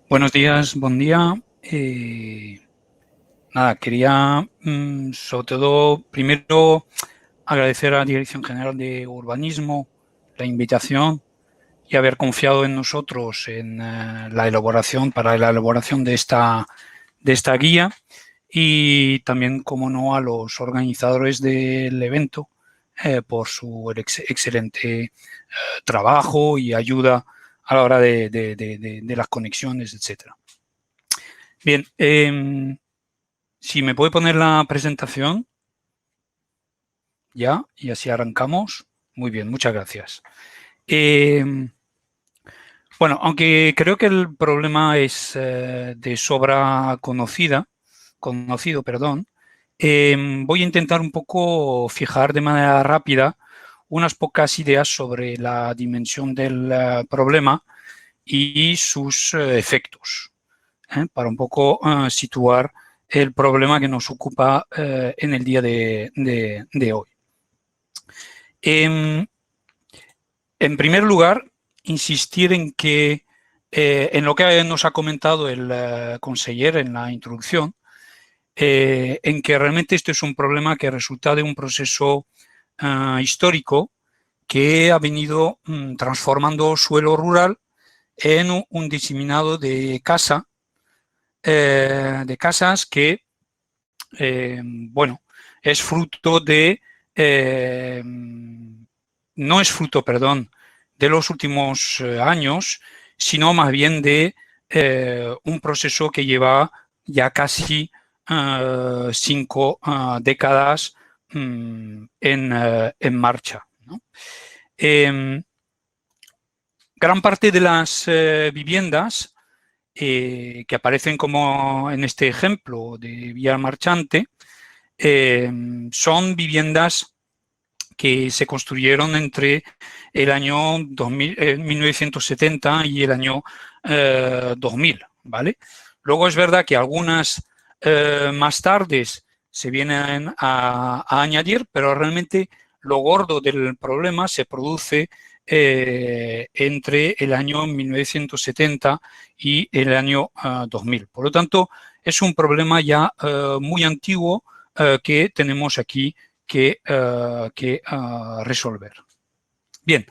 Buenos días, buen día. Nada, quería sobre todo primero agradecer a la Dirección General de Urbanismo la invitación y haber confiado en nosotros en para la elaboración de esta guía y también, como no, a los organizadores del evento por su excelente trabajo y ayuda a la hora de las conexiones, etcétera. Bien, si me puede poner la presentación ya y así arrancamos. Muy bien, muchas gracias. Bueno, aunque creo que el problema es de sobra conocido, perdón, voy a intentar un poco fijar de manera rápida unas pocas ideas sobre la dimensión del problema y sus efectos, para un poco situar el problema que nos ocupa en el día de hoy. En primer lugar, insistir en que en lo que nos ha comentado el conseller en la introducción, en que realmente este es un problema que resulta de un proceso histórico que ha venido transformando suelo rural en un diseminado de casas que, bueno, es fruto de, eh, no es fruto, perdón, de los últimos años, sino más bien de un proceso que lleva ya casi 5 décadas en marcha, ¿no? Gran parte de las viviendas que aparecen como en este ejemplo de vía marchante son viviendas que se construyeron entre el año 1970 y el año 2000, ¿vale? Luego es verdad que algunas más tardes se vienen a añadir, pero realmente lo gordo del problema se produce entre el año 1970 y el año 2000. Por lo tanto, es un problema ya muy antiguo que tenemos aquí que resolver. Bien,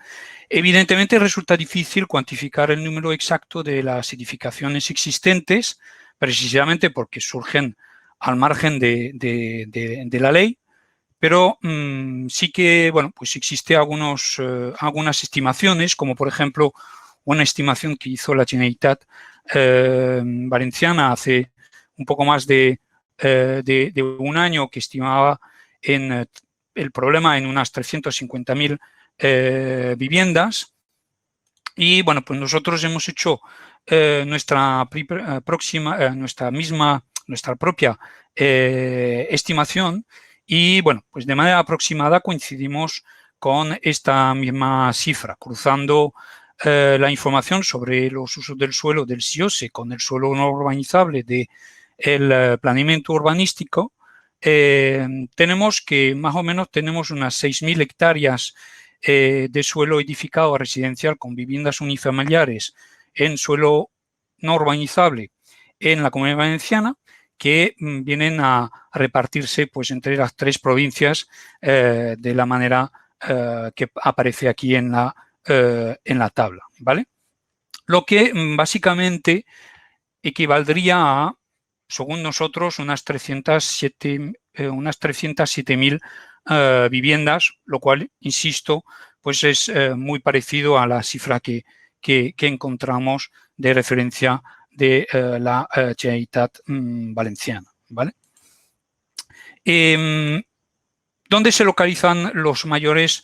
evidentemente resulta difícil cuantificar el número exacto de las edificaciones existentes, precisamente porque surgen al margen de la ley, pero sí que, bueno, pues existe algunas estimaciones, como por ejemplo una estimación que hizo la Generalitat Valenciana hace un poco más de un año, que estimaba el problema en unas 350.000 viviendas. Y bueno, pues nosotros hemos hecho nuestra propia estimación y bueno, pues de manera aproximada coincidimos con esta misma cifra, cruzando la información sobre los usos del suelo del SIOSE con el suelo no urbanizable del planeamiento urbanístico. Tenemos que más o menos tenemos unas 6.000 hectáreas de suelo edificado residencial con viviendas unifamiliares en suelo no urbanizable en la Comunidad Valenciana, que vienen a repartirse pues entre las 3 provincias de la manera que aparece aquí en la tabla, ¿vale? Lo que básicamente equivaldría a, según nosotros, unas 307.000 viviendas, lo cual, insisto, pues es muy parecido a la cifra que encontramos de referencia de la Generalitat Valenciana, ¿vale? ¿Dónde se localizan los mayores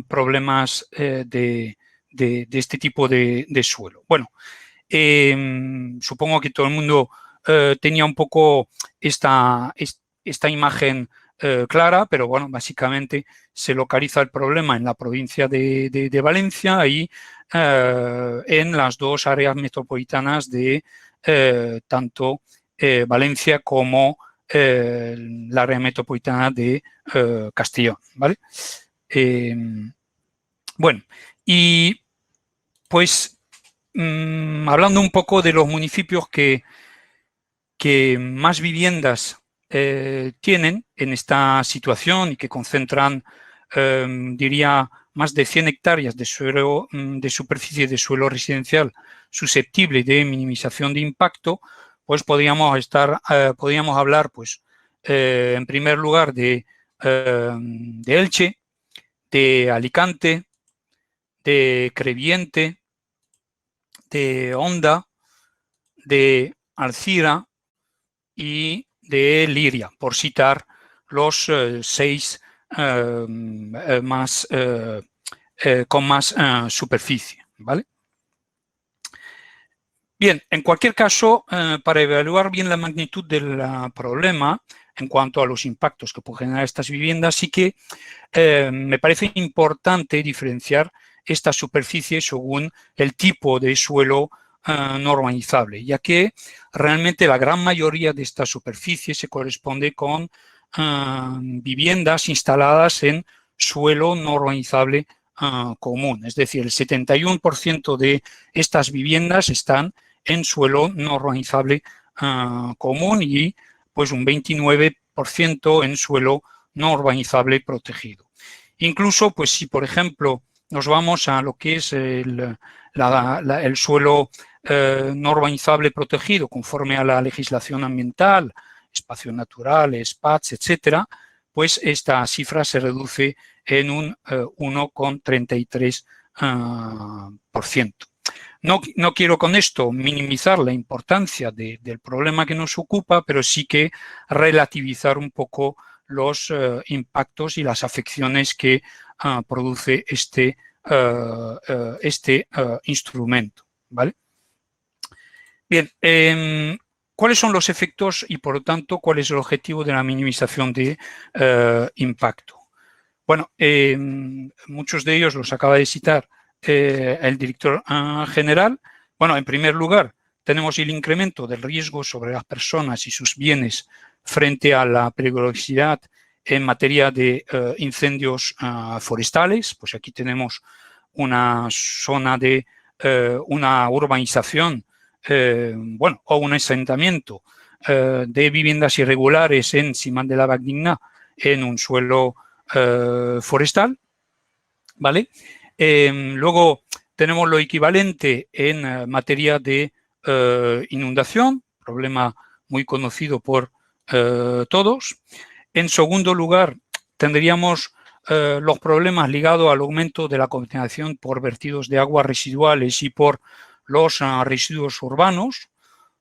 problemas de este tipo de suelo? Bueno, supongo que todo el mundo tenía un poco esta imagen clara, pero bueno, básicamente se localiza el problema en la provincia de Valencia y en las 2 áreas metropolitanas de tanto Valencia como la área metropolitana de Castellón, ¿vale? Bueno, y pues hablando un poco de los municipios que más viviendas tienen en esta situación y que concentran, diría, más de 100 hectáreas de suelo, de superficie de suelo residencial susceptible de minimización de impacto, pues podríamos hablar, pues, en primer lugar de Elche, de Alicante, de Creviente, de Honda, de Alcira y de Liria, por citar los 6 con más superficie, ¿vale? Bien, en cualquier caso, para evaluar bien la magnitud del problema en cuanto a los impactos que pueden generar estas viviendas, sí que me parece importante diferenciar esta superficie según el tipo de suelo no urbanizable, ya que realmente la gran mayoría de esta superficie se corresponde con viviendas instaladas en suelo no urbanizable común. Es decir, el 71% de estas viviendas están en suelo no urbanizable común y pues un 29% en suelo no urbanizable protegido. Incluso, pues si por ejemplo nos vamos a lo que es el suelo no urbanizable protegido conforme a la legislación ambiental, espacios naturales, PATS, etcétera, pues esta cifra se reduce en un 1,33%. No quiero con esto minimizar la importancia del problema que nos ocupa, pero sí que relativizar un poco los impactos y las afecciones que produce este instrumento, ¿vale? Bien, ¿cuáles son los efectos y, por lo tanto, cuál es el objetivo de la minimización de impacto? Bueno, muchos de ellos los acaba de citar el director general. Bueno, en primer lugar, tenemos el incremento del riesgo sobre las personas y sus bienes frente a la peligrosidad en materia de incendios forestales. Pues aquí tenemos una zona de una urbanización, bueno, o un asentamiento de viviendas irregulares en Siman de la Bagdigna, en un suelo forestal, ¿vale? Luego tenemos lo equivalente en materia de inundación, problema muy conocido por todos. En segundo lugar, tendríamos los problemas ligados al aumento de la contaminación por vertidos de aguas residuales y por los residuos urbanos.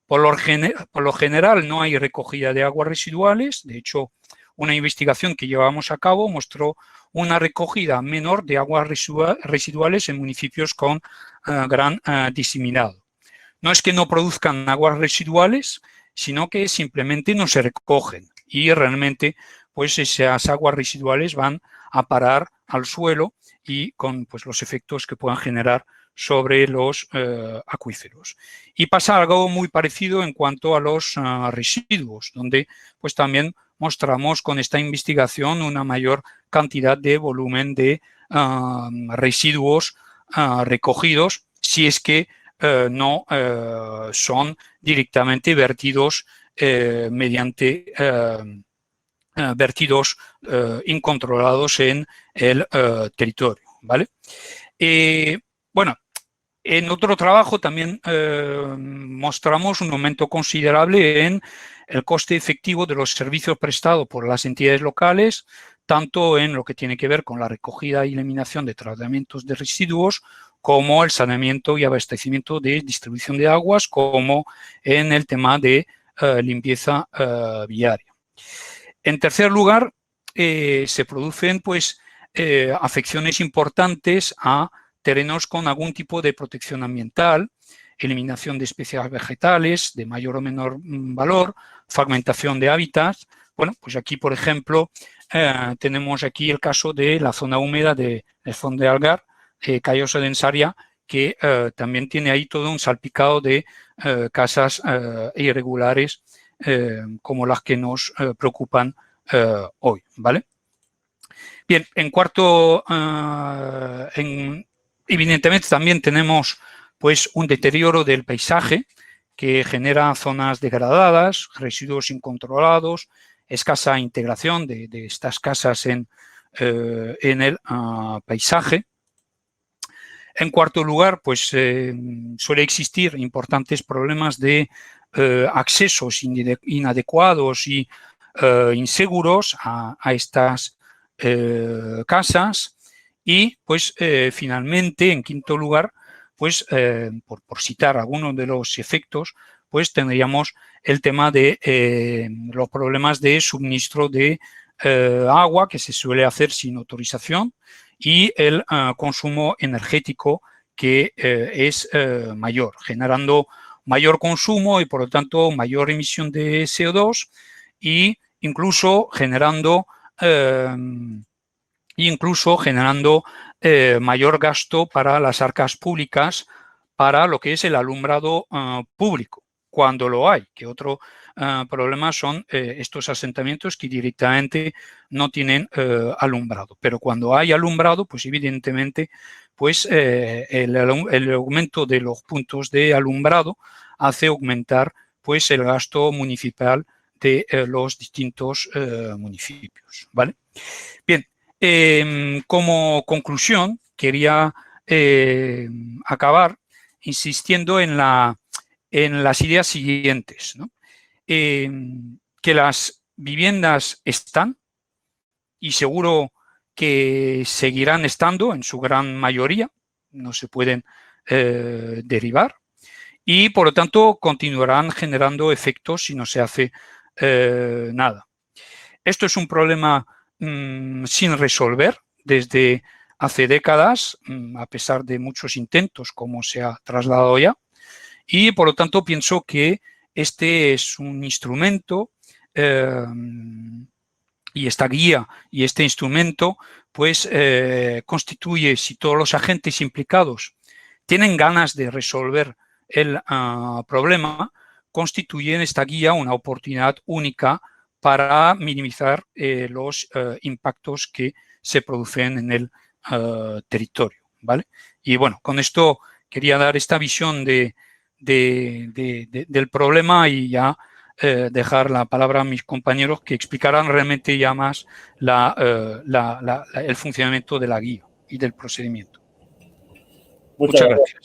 Por lo general no hay recogida de aguas residuales. De hecho, una investigación que llevamos a cabo mostró una recogida menor de aguas residuales en municipios con gran diseminado. No es que no produzcan aguas residuales, sino que simplemente no se recogen y realmente pues esas aguas residuales van a parar al suelo y con pues, los efectos que puedan generar sobre los acuíferos. Y pasa algo muy parecido en cuanto a los residuos, donde pues también mostramos con esta investigación una mayor cantidad de volumen de residuos recogidos, si es que no son directamente vertidos mediante vertidos incontrolados en el territorio, ¿vale? Bueno, en otro trabajo también mostramos un aumento considerable en el coste efectivo de los servicios prestados por las entidades locales, tanto en lo que tiene que ver con la recogida y eliminación de tratamientos de residuos, como el saneamiento y abastecimiento de distribución de aguas, como en el tema de limpieza viaria. En tercer lugar, se producen pues, afecciones importantes a terrenos con algún tipo de protección ambiental, eliminación de especies vegetales de mayor o menor valor, fragmentación de hábitats. Bueno, pues aquí, por ejemplo, tenemos aquí el caso de la zona húmeda del Font de Algar, Callosa de Ensarria, que también tiene ahí todo un salpicado de casas irregulares como las que nos preocupan hoy, ¿vale? Bien, en cuarto, evidentemente también tenemos pues un deterioro del paisaje que genera zonas degradadas, residuos incontrolados, escasa integración de estas casas en el paisaje. En cuarto lugar, pues suele existir importantes problemas de accesos inadecuados y inseguros a estas casas. Y pues finalmente, en quinto lugar, pues por citar algunos de los efectos, pues tendríamos el tema de los problemas de suministro de agua, que se suele hacer sin autorización, y el consumo energético, que es mayor, generando mayor consumo y por lo tanto mayor emisión de CO2 y incluso generando mayor gasto para las arcas públicas para lo que es el alumbrado público, cuando lo hay, que otro problema son estos asentamientos que directamente no tienen alumbrado. Pero cuando hay alumbrado, pues evidentemente pues, el aumento de los puntos de alumbrado hace aumentar pues, el gasto municipal de los distintos municipios, ¿vale? Bien, como conclusión, quería acabar insistiendo en las ideas siguientes, ¿no? Que las viviendas están y seguro que seguirán estando en su gran mayoría, no se pueden derivar, y por lo tanto continuarán generando efectos si no se hace nada. Esto es un problema sin resolver desde hace décadas, a pesar de muchos intentos, como se ha trasladado ya, y por lo tanto pienso que este es un instrumento y esta guía y este instrumento pues constituye, si todos los agentes implicados tienen ganas de resolver el problema, constituyen esta guía una oportunidad única para minimizar los impactos que se producen en el territorio, ¿vale? Y bueno, con esto quería dar esta visión del problema y ya dejar la palabra a mis compañeros que explicarán realmente ya más el funcionamiento de la guía y del procedimiento. Muchas gracias.